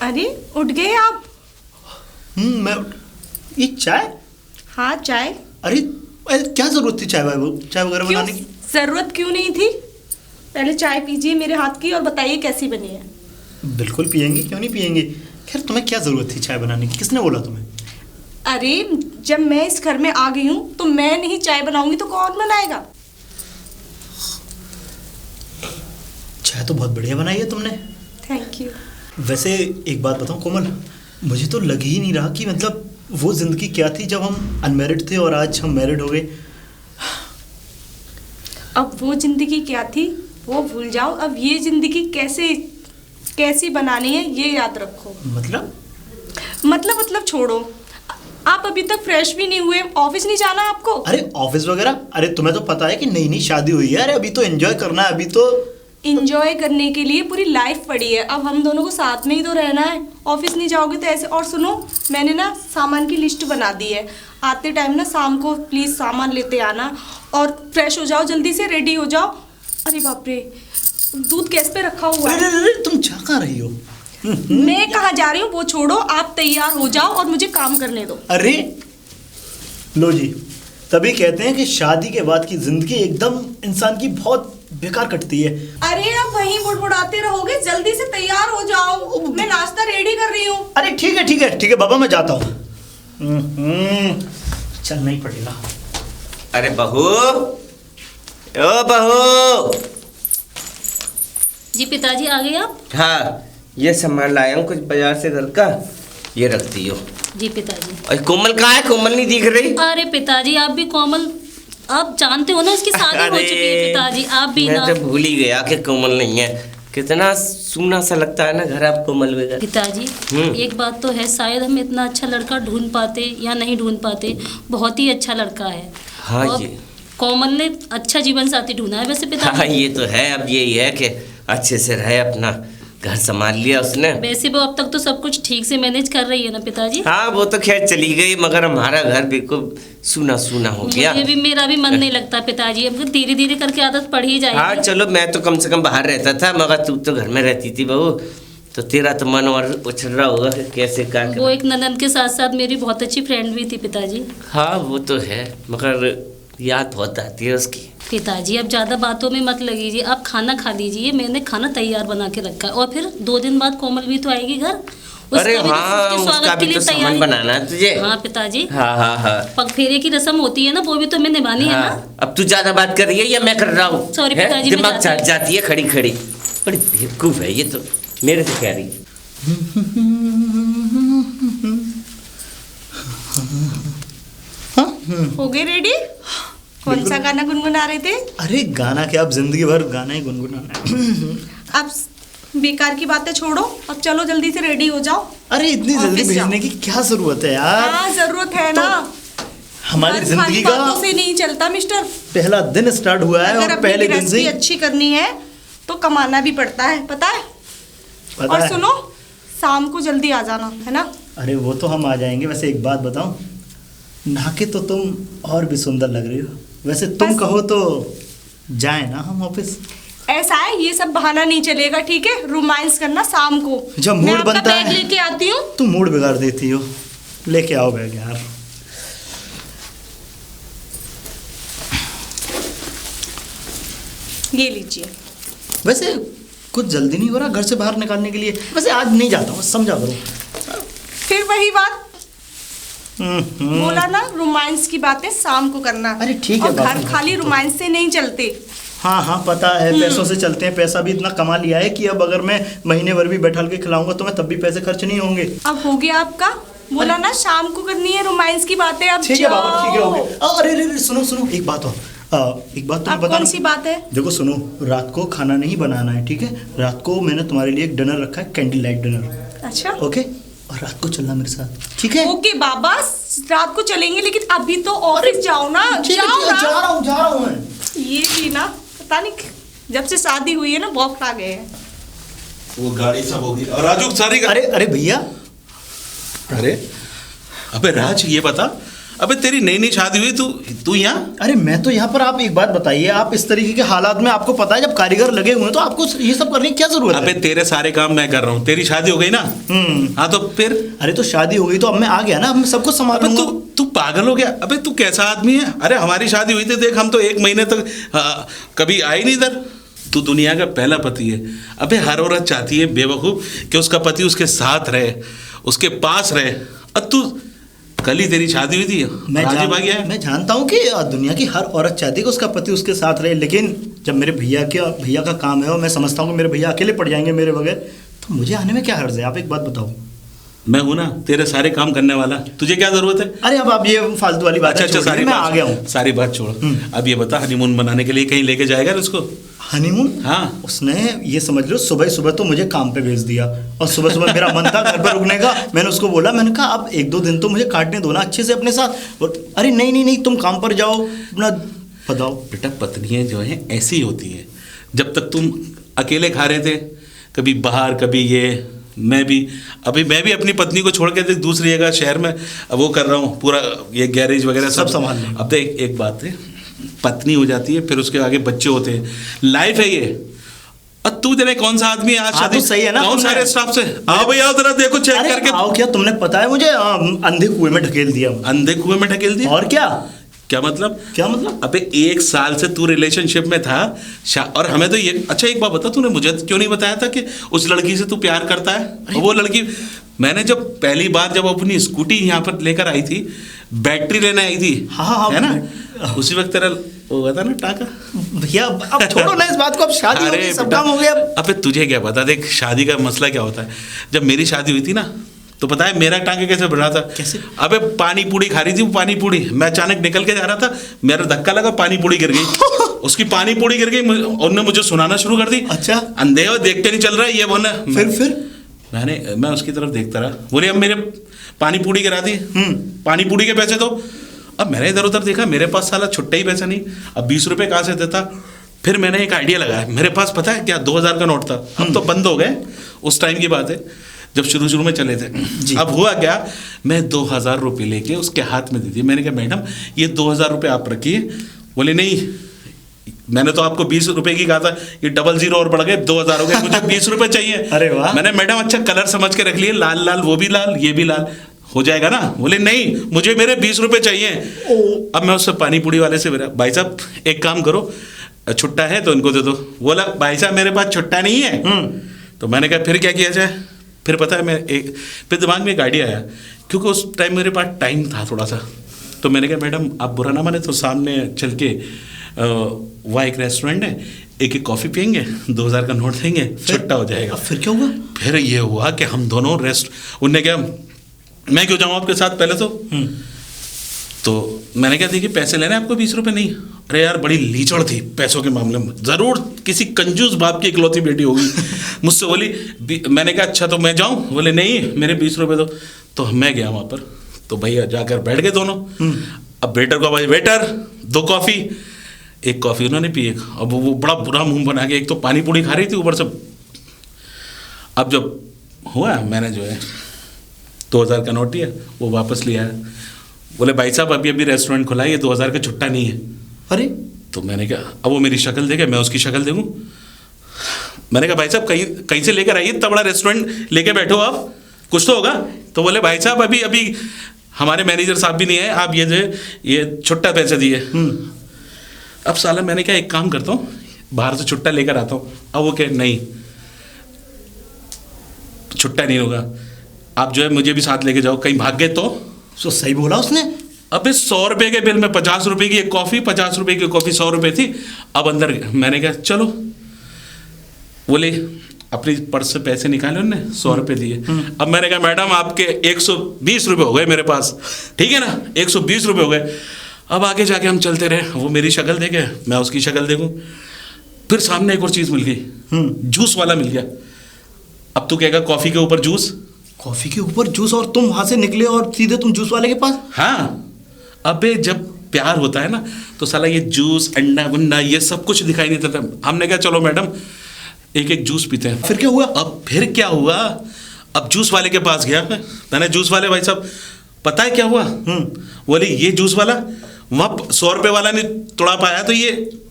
अरे उठ गए आप? मैं ये चाय? हाँ चाय। अरे क्या जरूरत थी चाय वगैरह बनाने की? जरूरत क्यों नहीं थी? पहले चाय पीजिए मेरे हाथ की और बताइए कैसी बनी है। बिल्कुल पियेंगे, क्यों नहीं पियेंगे। खैर तुम्हें क्या जरूरत थी चाय बनाने की, किसने बोला तुम्हें? अरे जब मैं इस घर में आ गई हूँ तो मैं नहीं चाय बनाऊंगी तो कौन बनाएगा? चाय तो बहुत बढ़िया बनाई है तुमने। Thank you. वैसे एक बात बताऊं कोमल, मुझे तो लग ही नहीं रहा कि मतलब वो जिंदगी क्या थी जब हम अनमैरिड थे और आज हम मैरिड हो गए। अब वो जिंदगी क्या थी वो भूल जाओ, अब ये जिंदगी कैसी बनानी है ये याद रखो। मतलब छोड़ो। आप अभी तक फ्रेश भी नहीं हुए, ऑफिस नहीं जाना आपको? अरे ऑफिस वगैरह, अरे तुम्हें तो पता है कि नई नई शादी हुई है। अरे अभी तो एंजॉय करना है, अभी तो इंजॉय करने के लिए पूरी लाइफ पड़ी है। अब हम दोनों को साथ में ही तो रहना है, ऑफिस नहीं जाओगे तो ऐसे। और सुनो, मैंने ना सामान की लिस्ट बना दी है, आते टाइम ना शाम को प्लीज़ सामान लेते आना और फ्रेश हो जाओ, जल्दी से रेडी हो जाओ। अरे बाप रे, दूध गैस पे रखा हुआ है। अरे तुम जा कहाँ रही हो? मैं कहाँ जा रही हूँ वो छोड़ो, आप तैयार हो जाओ और मुझे काम करने दो। अरे लो जी, तभी कहते हैं कि शादी के बाद की जिंदगी एकदम इंसान की बहुत बेकार कटती है। अरे आप वहीं बुड़बुड़ाते रहोगे, जल्दी से तैयार हो जाओ, मैं नाश्ता रेडी कर रही हूँ। अरे ठीक है बाबा, मैं जाता हूँ। चलना ही पड़ेगा। अरे बहू, ओ बहू। जी पिताजी आ गए आप? हाँ, ये सामान लाया हूँ कुछ बाजार से घर का, ये रख दियो। जी पिताजी। और कोमल कहाँ है? कोमल नहीं दिख रही। अरे पिताजी आप भी कोमल, आप जानते हो ना इसकी शादी हो चुकी है पिताजी, आप भी ना। मैं तो भूल ही गया कि कोमल नहीं है। कितना सूना सा लगता है ना घर आप कोमल बगैर। पिताजी एक बात तो है, शायद हम इतना अच्छा लड़का ढूंढ पाते या नहीं ढूंढ पाते। बहुत ही अच्छा लड़का है। हाँ और जी, कोमल ने अच्छा जीवन साथी ढूंढा है वैसे पिताजी। हाँ ये तो है। अब यही है कि अच्छे से रहे, अपना घर संभाल लिया उसने। वैसे वो अब तक तो सब कुछ ठीक से मैनेज कर रही है ना पिताजी? हाँ वो तो खैर चली गई, मगर हमारा घर बिल्कुल सूना सूना हो गया। मुझे भी, मेरा भी मन नहीं लगता पिताजी, अब धीरे धीरे करके आदत पड़ ही जाएगी। हाँ चलो, मैं तो कम से कम बाहर रहता था, मगर तू तो घर में रहती थी बहू, तो तेरा तो मन और उछल रहा होगा कि कैसे क्या वो एक ननद के साथ साथ मेरी बहुत अच्छी फ्रेंड भी थी पिताजी। हाँ वो तो है, मगर याद बहुत आती है उसकी। पिताजी अब ज़्यादा बातों में मत लगीजिए, आप खाना खा लीजिए, मैंने खाना तैयार बना के रखा है। और फिर 2 दिन बाद कोमल भी तो आएगी घर। अरे हाँ, उसका भी तो सामान बनाना है तुझे। हाँ पिताजी। हाँ पग फेरे की रस्म होती है ना, वो भी तो हमें निभानी है ना। अब तू ज्यादा बात कर रही है या मैं कर रहा हूँ? सॉरी पिताजी, दिमाग चढ़ जाती है खड़ी खड़ी। बड़ी बेवकूफ है ये तो, मेरे से कह रही। हो गए रेडी? कौन सा गाना गुनगुना रहे थे? अरे गाना क्या, अब जिंदगी भर गाना ही गुनगुनाना है। अब बेकार की बातें छोड़ो, अब चलो जल्दी से रेडी हो जाओ। अरे इतनी जल्दी भेजने की क्या जरूरत है यार? हाँ जरूरत है ना, हमारी बस जिंदगी खाली का बातों से नहीं चलता मिस्टर। पहला दिन स्टार्ट हुआ है अगर और पहले दिन से अच्छी करनी है तो कमाना भी पड़ता है, पता है? पता और है। सुनो, शाम को जल्दी आ जाना है ना। अरे वो तो हम आ जाएंगे। वैसे एक बात बताऊं, नहा के तो तुम और भी सुंदर लग रही हो। वैसे तुम बस। कहो तो जाए ना हम ऑफिस? ऐसा है, ये सब बहाना नहीं चलेगा, ठीक है? रोमांस करना शाम को। जब मैं मूड आपका बनता बैग है लेके आती हूँ। तुम मूड बिगाड़ देती हो। लेके आओ बैग यार। ये लीजिए। वैसे कुछ जल्दी नहीं हो रहा घर से बाहर निकालने के लिए? वैसे आज नहीं जाता हूँ, समझा करो। फिर वही बात बोला ना, रोमांस की बातें शाम को करना। अरे ठीक है और बाबा, घर खाली रोमांस से नहीं चलते। हाँ पता है, पैसों से चलते हैं। पैसा भी इतना कमा लिया है कि अब अगर मैं महीने भर भी बैठा के खिलाऊंगा तो मैं तब भी पैसे खर्च नहीं होंगे। अब हो गया आपका, बोला ना शाम को करनी है रोमांस की बातें। अब ठीक है बाबा, ठीक है हो जाओ। गया। अरे सुनो एक बात और। एक बात तुम्हें अब बता। कौन सी बात है? देखो सुनो, रात को खाना नहीं बनाना है, ठीक है? रात को मैंने तुम्हारे लिए एक डिनर रखा है, कैंडल लाइट डिनर। अच्छा ओके, और रात को चलना मेरे साथ, ठीक है? ओके बाबा, रात को चलेंगे, लेकिन अभी तो ऑफिस जाओ ना। जाओ ना। जा रहा हूँ मैं। ये भी ना, पता नहीं जब से शादी हुई है ना बहुत आ गए हैं। वो गाड़ी सब होगी। और राजू सारी अरे भैया। अरे अबे राज, ये बता अबे तेरी नई नई शादी हुई, तू तू यहाँ? अरे मैं तो यहाँ पर, आप एक बात बताइए, आप इस तरीके के हालात में, आपको पता है जब कारीगर लगे हुए हैं तो आपको ये सब करने की क्या जरूरत अबे है? तेरे सारे काम मैं कर रहा हूँ, तेरी शादी हो गई ना। हाँ तो फिर? अरे तो शादी हो गई तो अब मैं आ गया ना, अब मैं सब कुछ अबे संभालूंगा। तू तू पागल हो गया? अबे तू कैसा आदमी है? अरे हमारी शादी हुई थी, देख हम तो 1 महीने तक कभी आए नहीं इधर। तू दुनिया का पहला पति है। अबे हर औरत चाहती है बेवकूफ कि उसका पति उसके साथ रहे, उसके पास रहे। अब तू, कल ही तेरी शादी हुई थी, राजी भाग गया है। मैं जानता हूँ कि दुनिया की हर औरत चाहती है कि उसका पति उसके साथ रहे, लेकिन जब मेरे भैया का काम है और मैं समझता हूँ कि मेरे भैया अकेले पड़ जाएंगे मेरे बगैर, तो मुझे आने में क्या हर्ज है? आप एक बात बताओ। मैं हूं ना तेरे सारे काम करने वाला, तुझे क्या जरूरत है? अरे अब आप ये फालतू वाली बात अच्छा सारी मैं आ गया हूँ। सारी बात छोड़। अब ये बता, हनीमून मनाने के लिए कहीं लेके जाएगा ना उसको? हनीमून? हाँ। उसने ये समझ लो सुबह सुबह तो मुझे काम पे भेज दिया, और सुबह सुबह मेरा मन था घर पर रुकने का। मैंने उसको बोला, मैंने कहा अब 1-2 दिन तो मुझे काटने दो ना अच्छे से अपने साथ। और अरे नहीं नहीं नहीं, तुम काम पर जाओ अपना। बताओ बेटा, पत्नियां जो हैं ऐसी होती हैं। जब तक तुम अकेले खा रहे थे, कभी बाहर कभी ये, मैं भी अपनी पत्नी को छोड़ के दूसरी जगह शहर में वो कर रहा हूँ, पूरा ये गैरेज वगैरह सब संभाल लेंगे। अब देख एक बात है, पत्नी हो जाती है, फिर उसके आगे बच्चे होते हैं, लाइफ है ये। और तू तेरे कौन सा आदमी है आज शादी? तो सही है ना, कौन सारे स्टाफ से आओ भैया जरा देखो चेक अरे करके। आओ क्या, तुमने पता है मुझे अंधे कुएं में ढकेल दिया। अंधे कुएं में ढकेल दिया? और क्या क्या मतलब? क्या मतलब? अबे 1 साल से तू रिलेशनशिप में था, और हमें तो ये, अच्छा एक बात बता, तूने मुझे क्यों नहीं बताया था कि उस लड़की से तू प्यार करता है? वो लड़की, मैंने जब पहली बार जब अपनी स्कूटी यहाँ पर लेकर आई थी, बैटरी लेने आई थी, हाँ, है ना, उसी वक्त तेरा वो हुआ था ना टाका। भैया अब छोड़ो ना इस बात को, अब शादी हो गई, सब काम हो गया। अबे तुझे क्या पता, देख शादी का मसला क्या होता है। जब मेरी शादी हुई थी ना, तो पता है मेरा टांके कैसे बढ़ा था? कैसे? अबे पानी पूड़ी खा रही थी वो, पानी पूड़ी, मैं अचानक निकल के जा रहा था, मेरा धक्का लगा, पानी पूड़ी गिर गई। उसकी पानी पूड़ी गिर गई, उन्होंने मुझे सुनाना शुरू कर दी। अच्छा। अंधे हो, देखते नहीं चल रहा है ये बोला। फिर मैं उसकी तरफ देखता रहा, बोले अब मेरे पानी पूड़ी गिरा दी, पानी पूड़ी के पैसे दो। अब मैंने इधर उधर देखा, मेरे पास साला छुट्टा ही पैसा नहीं, अब 20 रुपए कहाँ से देता? फिर मैंने एक आइडिया लगाया, मेरे पास पता है क्या, 2000 का नोट था, अब तो बंद हो गए, उस टाइम की बात है जब शुरू में चले थे। अब हुआ क्या, मैं 2000 रुपये लेके उसके हाथ में दे दिए। मैंने कहा मैडम ये 2000 रुपये आप रखिए। बोले नहीं, मैंने तो आपको 20 रुपए की कहा था, ये 00 और बढ़ गए, 2000 हो गए, मुझे 20 रुपए चाहिए। अरे वाह। मैंने मैडम अच्छा कलर समझ के रख लिए, लाल लाल, वो भी लाल ये भी लाल, हो जाएगा ना? बोले नहीं, मुझे मेरे 20 रुपए चाहिए। अब मैं उससे पानी पूड़ी वाले से बोला, भाई साहब एक काम करो, छुट्टा है तो इनको दे दो। बोला भाई साहब मेरे पास छुट्टा नहीं है। तो मैंने कहा फिर क्या किया जाए? फिर पता है फिर दिमाग में एक आइडिया आया, क्योंकि उस टाइम मेरे पास टाइम था थोड़ा सा। तो मैंने कहा मैडम आप बुरा ना माने तो सामने चल के वहाँ एक रेस्टोरेंट है, एक कॉफ़ी पियेंगे, 2000 का नोट देंगे, छुट्टा हो जाएगा। फिर क्या हुआ? फिर ये हुआ कि हम दोनों उनने क्या, मैं क्यों जाऊँ आपके साथ पहले तो मैंने क्या, देखिए पैसे लेने आपको 20 रुपये नहीं। अरे यार बड़ी लीचड़ थी पैसों के मामले में, ज़रूर किसी कंजूस बाप की इकलौती बेटी होगी। मुझसे बोली, मैंने कहा अच्छा तो मैं जाऊँ? बोले नहीं मेरे 20 रुपये दो। तो मैं गया वहाँ पर, तो भैया जाकर बैठ गए दोनों। अब वेटर को, भाई वेटर 2 कॉफ़ी। एक कॉफ़ी उन्होंने पी, एक अब वो बड़ा बुरा मुंह बना के, एक तो पानी पूड़ी खा रही थी ऊपर से। अब जब हुआ, मैंने जो है 2000 का नोट दिया, वो वापस लिया। बोले भाई साहब अभी रेस्टोरेंट खुला है, ये 2000 का छुट्टा नहीं है। अरे तो मैंने कहा, अब वो मेरी शक्ल देखे, मैं उसकी शक्ल देखूं? मैंने कहा भाई साहब कहीं से लेकर आइए, इतना बड़ा रेस्टोरेंट लेके बैठो आप, कुछ तो होगा। तो बोले भाई साहब अभी हमारे मैनेजर साहब भी नहीं है, आप ये छुट्टा पैसे दिए। अब साला मैंने क्या, एक काम करता हूँ, बाहर से छुट्टा लेकर आता हूँ। अब वो कहे नहीं छुट्टा नहीं होगा, आप जो है मुझे भी साथ लेके जाओ, कहीं भाग गए तो सही बोला उसने। अबे 100 रुपये के बिल में 50 रुपये की एक कॉफ़ी, 50 रुपये की कॉफ़ी 100 रुपये थी। अब अंदर मैंने कहा चलो, बोले अपनी पर्स से पैसे निकाले उन्होंने, 100 रुपये दिए। अब मैंने कहा मैडम आपके 120 रुपये हो गए मेरे पास, ठीक है ना, 120 रुपये हो गए। अब आगे जाके हम चलते रहे, वो मेरी शक्ल देखे, मैं उसकी शक्ल देखूं। फिर सामने एक और चीज़ मिल गई, जूस वाला मिल गया। अब तू कहेगा कॉफ़ी के ऊपर जूस, कॉफी के ऊपर जूस, और तुम वहां से निकले और सीधे तुम जूस वाले के पास? हाँ। अबे जब प्यार होता है ना, तो साला ये जूस अंडा वंडा ये सब कुछ दिखाई नहीं देता। हमने कहा चलो मैडम एक जूस पीते हैं। फिर क्या हुआ? अब फिर क्या हुआ, अब जूस वाले के पास गया मैंने, जूस वाले भाई साहब पता है क्या हुआ? बोले ये जूस वाला वहाँ 100 रुपये वाला नहीं तोड़ा पाया, तो ये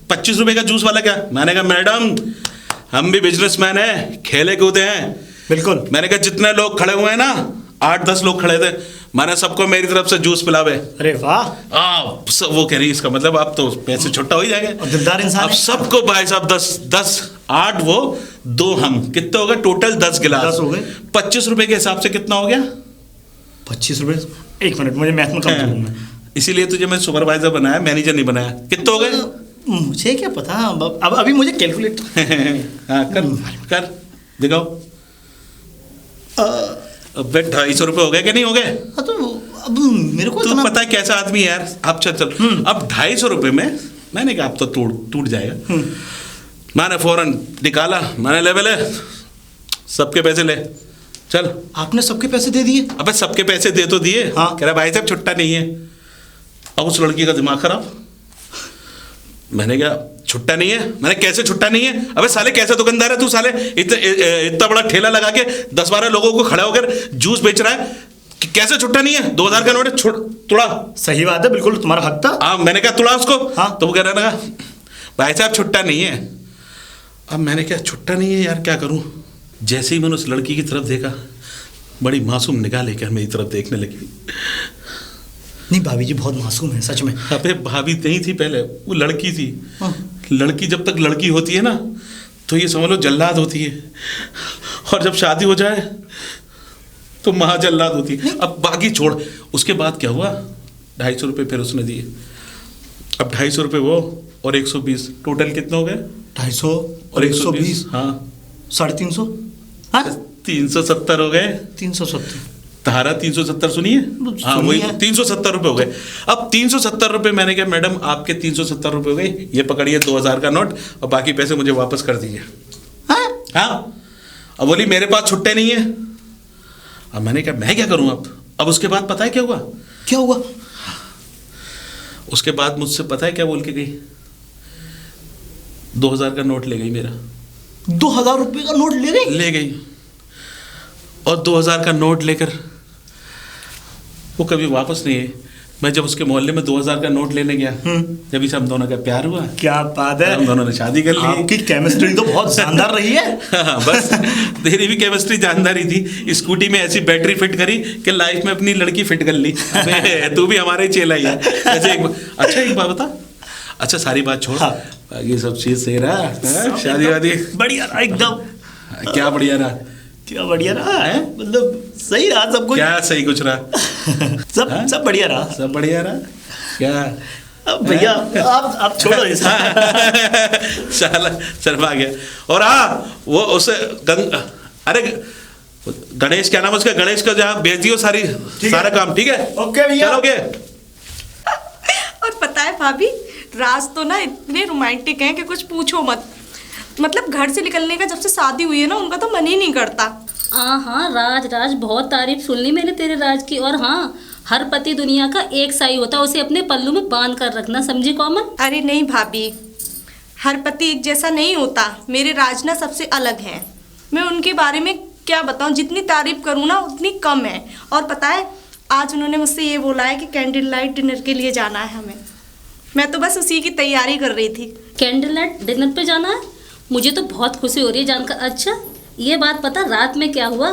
25 रुपये का जूस वाला क्या? मैंने कहा मैडम हम भी बिजनेसमैन हैं, खेले कूदे हैं। बिल्कुल। मैंने कहा जितने लोग खड़े हुए हैं ना, 8-10 लोग खड़े थे, मैंने सबको मेरी तरफ से जूस पिलावे। अरे वाह। वो कह रही इसका मतलब आप तो पैसे छुट्टा हो ही जाएंगे। और दिलदार इंसान अब है। सबको भाई साहब 10 8 वो 2 हम, कितने हो गए टोटल? 10 गिलास 10 हो गए। 25 रुपए के हिसाब से कितना हो गया? 25 रुपये। 1 मिनट, मुझे मैथ में कम हूँ मैं। इसीलिए तुझे मैं सुपरवाइजर बनाया, मैनेजर नहीं बनाया। कितने हो गए? मुझे क्या पता, अब अभी मुझे कैलकुलेट। हाँ कर दिखाओ। अब 250 रुपये हो गए कि नहीं हो गए? हाँ तो अब मेरे को तू इतना पता है कैसा आदमी है यार। अब चल अब 250 रुपये में मैंने कहा अब तो टूट जाएगा। मैंने फौरन निकाला, मैंने ले सबके पैसे ले चल। आपने सबके पैसे दे दिए? अबे सबके पैसे दे तो दिए। हाँ। कह रहा भाई साहब छुट्टा नहीं है। अब उस लड़की का दिमाग खराब। मैंने कहा छुट्टा नहीं है? मैंने कैसे छुट्टा नहीं है? अबे साले कैसे दुकानदार है तू? साले इतना बड़ा ठेला लगा के 10-12 लोगों को खड़ा होकर जूस बेच रहा है, कैसे छुट्टा नहीं है? 2000 का नोट है, तुड़ा। सही बात है, बिल्कुल तुम्हारा हक था। हाँ मैंने कहा तुड़ा उसको। हाँ। तो वो कह रहा था भाई साहब छुट्टा नहीं है। अब मैंने क्या छुट्टा नहीं है यार, क्या करूं? जैसे ही मैंने उस लड़की की तरफ देखा, बड़ी मासूम निगाह लेकर मेरी तरफ देखने लगी। नहीं भाभी जी बहुत मासूम है सच में। अबे भाभी नहीं थी पहले, वो लड़की थी। हाँ। लड़की जब तक लड़की होती है ना, तो ये समझ लो जल्लाद होती है, और जब शादी हो जाए तो महाजल्लाद होती है। अब बाकी छोड़, उसके बाद क्या हुआ? 250 रुपये फिर उसने दिए। अब 250 रुपये वो और 120, टोटल कितने हो गए? 250 और 120। हाँ 350। हाँ 370 हो गए। 370। धारा 370 सुनिए। हाँ वही 370 रुपये हो गए। अब 370 रुपये मैंने कहा मैडम आपके 370 रुपये हो गए, ये पकड़िए 2000 का नोट और बाकी पैसे मुझे वापस कर दीजिए। हाँ। अब बोली मेरे पास छुट्टे नहीं है। अब मैंने कहा मैं क्या करूं अब उसके बाद पता है क्या हुआ? क्या हुआ? उसके बाद मुझसे पता है क्या बोल के गई? 2000 का नोट ले गई मेरा। 2000 रुपये का नोट ले गई? और 2000 का नोट लेकर वो कभी वापस नहीं आई। मैं जब उसके मोहल्ले में 2000 का नोट लेने गया, जब से हम दोनों का प्यार हुआ। क्या बात है, हम दोनों ने शादी कर ली। आपकी केमिस्ट्री तो बहुत शानदार रही है। हाँ, बस तेरी भी केमिस्ट्री जानदार ही थी। स्कूटी में ऐसी बैटरी फिट करी कि लाइफ में अपनी लड़की फिट कर ली। तू भी हमारे चेला ही है। अच्छा एक बात बता। अच्छा सारी बात छोड़। हाँ। ये सब चीज सही रहा? शादी वादी बढ़िया रहा एकदम। क्या बढ़िया रहा? क्या बढ़िया रहा है, मतलब सही रहा सब कुछ। क्या सही कुछ रहा? सब बढ़िया रहा। सब बढ़िया रहा क्या? अब भैया आप छोड़ो इसे। चल शर्मा गया। और हाँ वो उसे अरे गणेश क्या नाम है उसका? गणेश का जहाँ भेज दियो सारा काम। ठीक है ओके भैया। चलोगे? और पता है भाभी, राज तो ना इतने रोमांटिक हैं कि कुछ पूछो मत। मतलब घर से निकलने का जब से शादी हुई है ना, उनका तो मन ही नहीं करता। हाँ राज बहुत तारीफ सुन ली मैंने तेरे राज की। और हाँ, हर पति दुनिया का एक सा ही होता है, उसे अपने पल्लू में बांध कर रखना, समझी कोमल? अरे नहीं भाभी, हर पति एक जैसा नहीं होता। मेरे राज ना सबसे अलग हैं। मैं उनके बारे में क्या बताऊं, जितनी तारीफ करूं ना उतनी कम है। और पता है आज उन्होंने मुझसे ये बोला है कि कैंडल लाइट डिनर के लिए जाना है हमें। मैं तो बस उसी की तैयारी कर रही थी। कैंडल लाइट डिनर पे जाना है? मुझे तो बहुत खुशी हो रही है जानकर। अच्छा ये बात पता रात में क्या हुआ?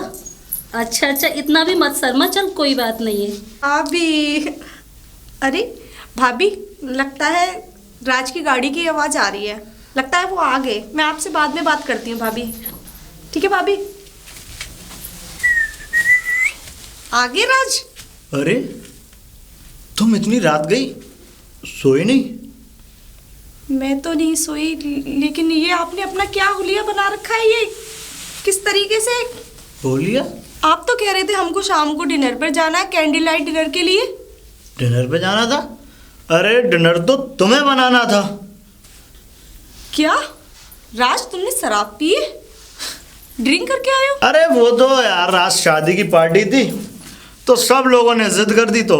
अच्छा इतना भी मत शर्मा, चल कोई बात नहीं है। भाभी, अरे भाभी लगता है राज की गाड़ी की आवाज़ आ रही है। लगता है वो आ गए। मैं आपसे बाद में बात करती हूँ भाभी। ठीक है भाभी? आ गए राज? अरे तुम इतनी रात गई, सोए नहीं? मैं तो नहीं सोई, लेकिन ये आपने अपना क्या हुलिया बना रखा है? ये किस तरीके से? बोलिए। आप तो कह रहे थे हमको शाम को डिनर पर जाना है, कैंडल लाइट डिनर के लिए। डिनर पे जाना था? अरे डिनर तो तुम्हें बनाना था। क्या राज, तुमने शराब पी है? ड्रिंक करके आए हो? अरे वो तो यार रात शादी की पार्टी थी तो सब लोगों ने जिद कर दी तो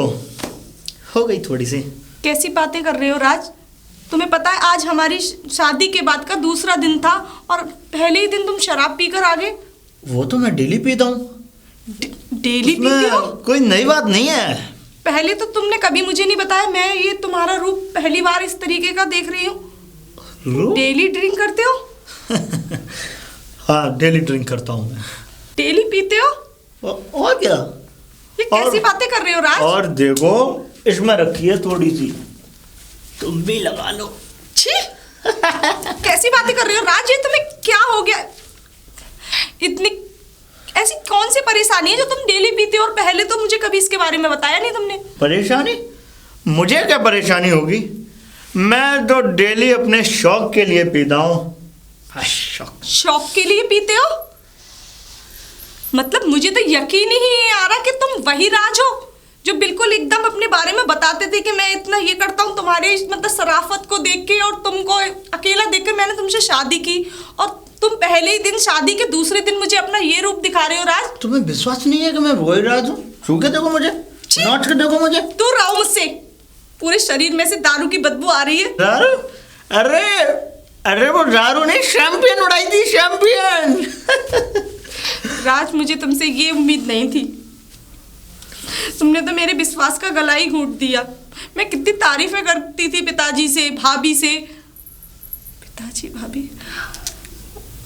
हो गई थोड़ी सी। कैसी बातें कर रहे हो राज? तुम्हें पता है आज हमारी शादी के बाद का दूसरा दिन था और पहले ही दिन तुम शराब पीकर आ गए। वो तो मैं डेली पीता हूँ। डेली पीते हो? उसमें कोई नई बात नहीं है। पहले तो तुमने कभी मुझे नहीं बताया। मैं ये तुम्हारा रूप पहली बार इस तरीके का देख रही हूँ। डेली ड्रिंक करते हो? हाँ, डेली ड्रिंक करता हूँ मैं। डेली पीते हो? और क्या? ये कैसी बातें कर रहे हो राज? और देखो, इसमें रखी है थोड़ी सी, तुम भी लगा लो। छी! कैसी बातें कर रहे हो राज? ये तुम्हें क्या हो गया? इतनी ऐसी कौन सी परेशानी है जो तुम डेली पीते हो और पहले तो मुझे कभी इसके बारे में बताया नहीं तुमने? परेशानी? मुझे क्या परेशानी होगी? मैं तो डेली अपने शौक के लिए पीता हूँ। शौक के लिए पीते हो? मतलब मुझे तो यकीन ही नहीं आ रहा कि तुम वही राज हो जो बिल्कुल एकदम अपने बारे में बताते थे कि मैं इतना ये करता हूँ। तुम्हारे मतलब शराफत को देख के और तुमको अकेला देख कर मैंने तुमसे शादी की, और तुम पहले ही दिन, शादी के दूसरे दिन मुझे अपना ये रूप दिखा रहे हो राज। तुम्हें विश्वास नहीं है कि मैं वही राज हूँ? छू के देखो मुझे, नाच के देखो मुझे। दूर रहो मुझसे, पूरे शरीर में से दारू की बदबू आ रही है। दारू? अरे अरे वो दारू नहीं, शैंपियन उड़ाई थी, शैंपियन। राज, मुझे तुमसे ये उम्मीद नहीं थी। तुमने तो मेरे विश्वास का गला ही घोट दिया। मैं कितनी तारीफें करती थी पिताजी से, भाभी से। पिताजी, भाभी,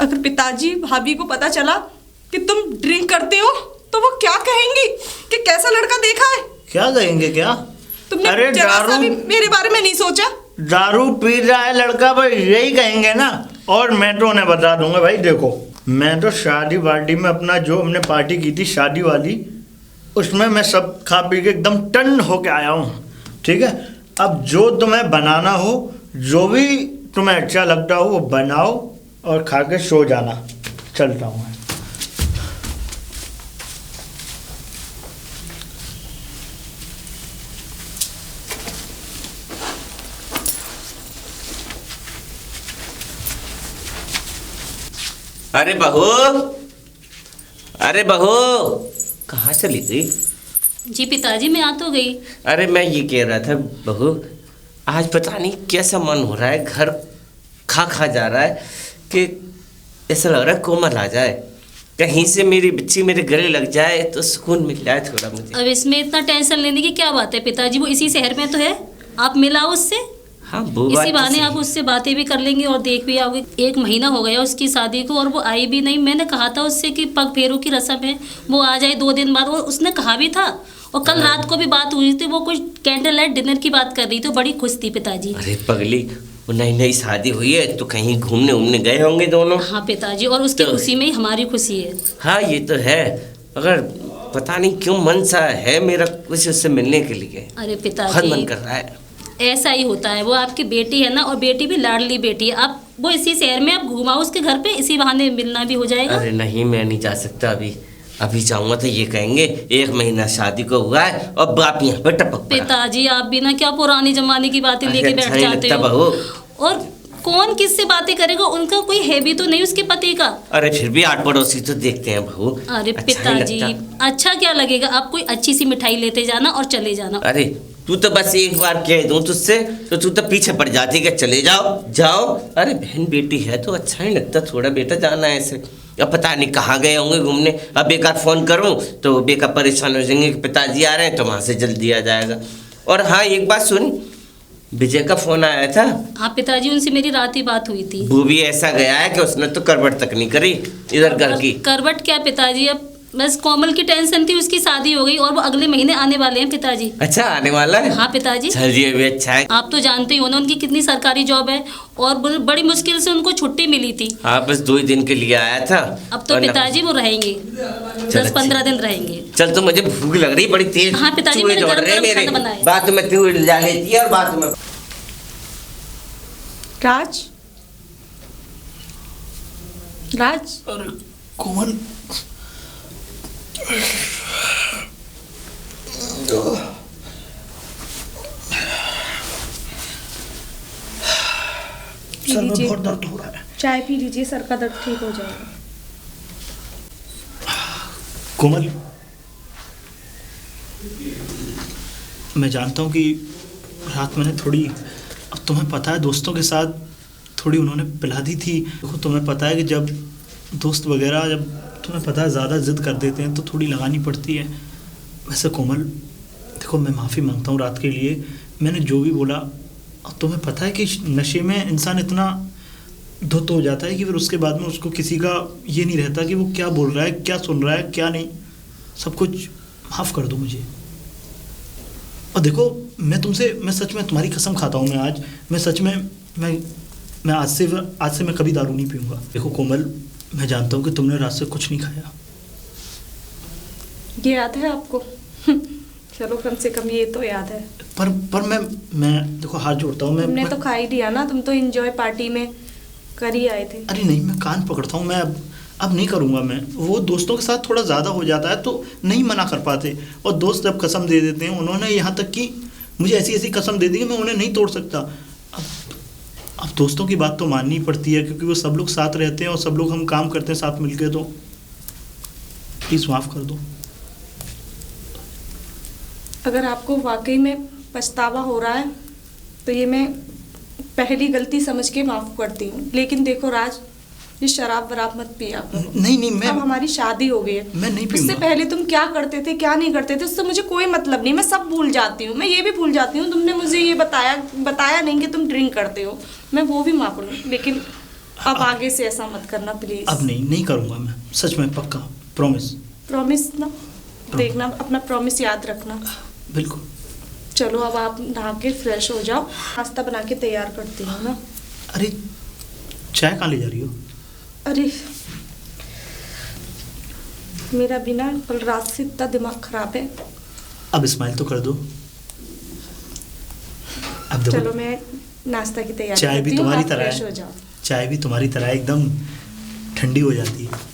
अगर पिताजी भाभी को पता चला कि तुम ड्रिंक करते हो तो वो क्या कहेंगी कि कैसा लड़का देखा है? क्या कहेंगे? क्या तुमने अरे जरा सा दारू, भी मेरे बारे में नहीं सोचा? दारू पी रहा है लड़का, भाई यही कहेंगे ना। और मैं तो उन्हें बता दूंगा, भाई देखो, मैं तो शादी वादी में अपना जो हमने पार्टी की थी शादी वाली, उसमें मैं सब खा पी के एकदम टन होके आया हूँ। ठीक है, अब जो तुम्हें बनाना हो, जो भी तुम्हें अच्छा लगता हो वो बनाओ और खा के सो जाना। चलता हूँ मैं। अरे बहू, अरे बहू, कहाँ चली गई? जी पिताजी, मैं आ तो गई। अरे मैं ये कह रहा था बहू, आज पता नहीं कैसा मन हो रहा है, घर खा खा जा रहा है कि ऐसा लग रहा है कोमल आ जाए, कहीं से मेरी बच्ची मेरे गले लग जाए तो सुकून मिल जाए थोड़ा मुझे। अब इसमें इतना टेंशन लेने की क्या बात है पिताजी? वो इसी शहर में तो है, आप मिलाओ उससे। हाँ, वो बात इसी तो बहाने सही। आप उससे बातें भी कर लेंगे और देख भी आओगे। 1 महीना हो गया उसकी शादी को और वो आई भी नहीं। मैंने कहा था उससे कि पग फेरों की रस्म है, वो आ जाए 2 दिन बाद, और उसने कहा भी था। और कल रात को भी बात हुई थी, वो कुछ कैंडल लाइट डिनर की बात कर रही थी, बड़ी खुश थी पिताजी। अरे पगली, वो नई नई शादी हुई है तो कहीं घूमने उमने गए होंगे दोनों। हाँ पिताजी, और उसकी तो- खुशी में ही हमारी खुशी है। हाँ ये तो है, मगर पता नहीं क्यों मन सा है मेरा कुछ उससे मिलने के लिए। अरे बहुत मन पिताजी, कर रहा है। ऐसा ही होता है, वो आपकी बेटी है ना, और बेटी भी लाडली बेटी है। आप वो इसी शहर में आप घुमाओ उसके घर पे, इसी बहाने मिलना भी हो जाएगा। अरे नहीं, मैं नहीं जा सकता अभी। अभी जाऊंगा तो ये कहेंगे 1 महीना शादी को हुआ है और बाप यहाँ पे टपक पड़ा। पिताजी, आप भी ना क्या पुरानी जमाने की बातें अरे लेके अच्छा बैठ नहीं जाते लगता हो। बहू। और कौन किससे बातें करेगा? उनका कोई है भी तो नहीं उसके पति का। अरे फिर भी 8 पड़ोसी तो देखते हैं बहू। अरे अच्छा नहीं पिताजी, लगता। अच्छा क्या लगेगा? आप कोई अच्छी सी मिठाई लेते जाना और चले जाना। अरे तू तो बस एक बार कह दूं तुझसे तो तू तो पीछे पड़ जाती कि चले जाओ जाओ। अरे बहन बेटी है तो अच्छा ही लगता थोड़ा, बेटा जाना है ऐसे। अब पता नहीं कहाँ गए होंगे घूमने, अब बेकार फ़ोन करूं तो बेकार परेशान हो जाएंगे कि पिताजी आ रहे हैं, तो वहाँ से जल्दी आ जाएगा। और हाँ एक बात सुन, विजय का फ़ोन आया था। हाँ पिताजी, उनसे मेरी रात ही बात हुई थी। वो भी ऐसा गया है कि उसने तो करवट तक नहीं करी इधर घर की। करवट क्या पिताजी, अब बस कोमल की टेंशन थी, उसकी शादी हो गई और वो अगले महीने आने वाले हैं पिताजी। अच्छा आने वाला है? हाँ पिताजी। चलिए भी अच्छा है। आप तो जानते ही हो ना उनकी कितनी सरकारी जॉब है, और बड़ी मुश्किल से उनको छुट्टी मिली थी। हाँ बस 2 ही दिन के लिए आया था। अब तो और न- पिताजी वो रहेंगे, 10-15 दिन रहेंगे। चल तो मुझे भूख लग रही बड़ी तेज। हाँ पिताजी, चूहे मैंने दौड़ रहे हैं गरम-गरम मेरे। खाना बनाया। बात में तू ला लेती है और बात में राज, राज, अरे कोमल, सर में लीजिए। बहुत दर्द हो रहा है। चाय पी लीजिए, सर का दर्द ठीक हो जाएगा। कोमल, मैं जानता हूँ कि रात मैंने थोड़ी, अब तुम्हें पता है दोस्तों के साथ थोड़ी उन्होंने पिला दी थी। देखो तुम्हें पता है कि जब दोस्त वगैरह जब तुम्हें पता है ज़्यादा जिद कर देते हैं तो थोड़ी लगानी पड़ती है। वैसे कोमल देखो, मैं माफ़ी मांगता हूँ रात के लिए, मैंने जो भी बोला। और तुम्हें पता है कि नशे में इंसान इतना धुत हो जाता है कि फिर उसके बाद में उसको किसी का ये नहीं रहता कि वो क्या बोल रहा है, क्या सुन रहा है, क्या नहीं। सब कुछ माफ़ कर दो मुझे। और देखो मैं सच में तुम्हारी कसम खाता हूँ, मैं सच में मैं आज से मैं कभी दारू नहीं पीऊँगा। देखो कोमल, मैं जानता हूँ कि तुमने रात से कुछ नहीं खाया। ये याद है आपको? चलो कम से कम ये तो याद है। पर मैं देखो हाथ जोड़ता हूँ। तुमने तो खा ही लिया ना, तुम तो एंजॉय पार्टी में कर ही आए थे। अरे नहीं, मैं कान पकड़ता हूँ, मैं अब नहीं करूँगा। मैं वो दोस्तों के साथ थोड़ा ज़्यादा हो जाता है तो नहीं मना कर पाते, और दोस्त जब कसम दे देते हैं, उन्होंने यहाँ तक कि मुझे ऐसी ऐसी कसम दे दी कि मैं उन्हें नहीं तोड़ सकता। अब दोस्तों की बात तो माननी पड़ती है, क्योंकि वो सब लोग साथ रहते हैं और सब लोग हम काम करते हैं साथ मिलकर। तो प्लीज़ माफ़ कर दो। अगर आपको वाकई में पछतावा हो रहा है तो ये मैं पहली गलती समझ के माफ़ करती हूँ। लेकिन देखो राज, ये शराब वराब मत पिया करो। नहीं मैं अब हमारी शादी हो गई है, मैं नहीं उससे पीऊँगा। पहले तुम क्या करते थे क्या नहीं करते थे उससे मुझे कोई मतलब नहीं। मैं सब भूल जाती हूँ, मैं ये भी भूल जाती हूँ तुमने मुझे ये बताया नहीं कि तुम ड्रिंक करते हो, मैं वो भी माफ लूँ। लेकिन अब आगे से ऐसा मत करना प्लीज़। अब नहीं करूँगा मैं, सच में पक्का, प्रॉमिस। प्रॉमिस ना? देखना, अपना प्रॉमिस याद रखना। बिल्कुल। चलो अब आप नहा के फ्रेश हो जाओ, नाश्ता बना के तैयार करती हूँ ना। अरे चाय कहाँ ले जा रही हो? अरे मेरा बिना कल रात से इतना दिमाग खराब है। अब स्माइल तो कर दो। अब देखो, चलो मैं नाश्ता की तैयारी चाय भी करती हूँ, तुम्हारी आप तरह फ्रेश है, हो जाओ। चाय भी तुम्हारी तरह एकदम ठंडी हो जाती है।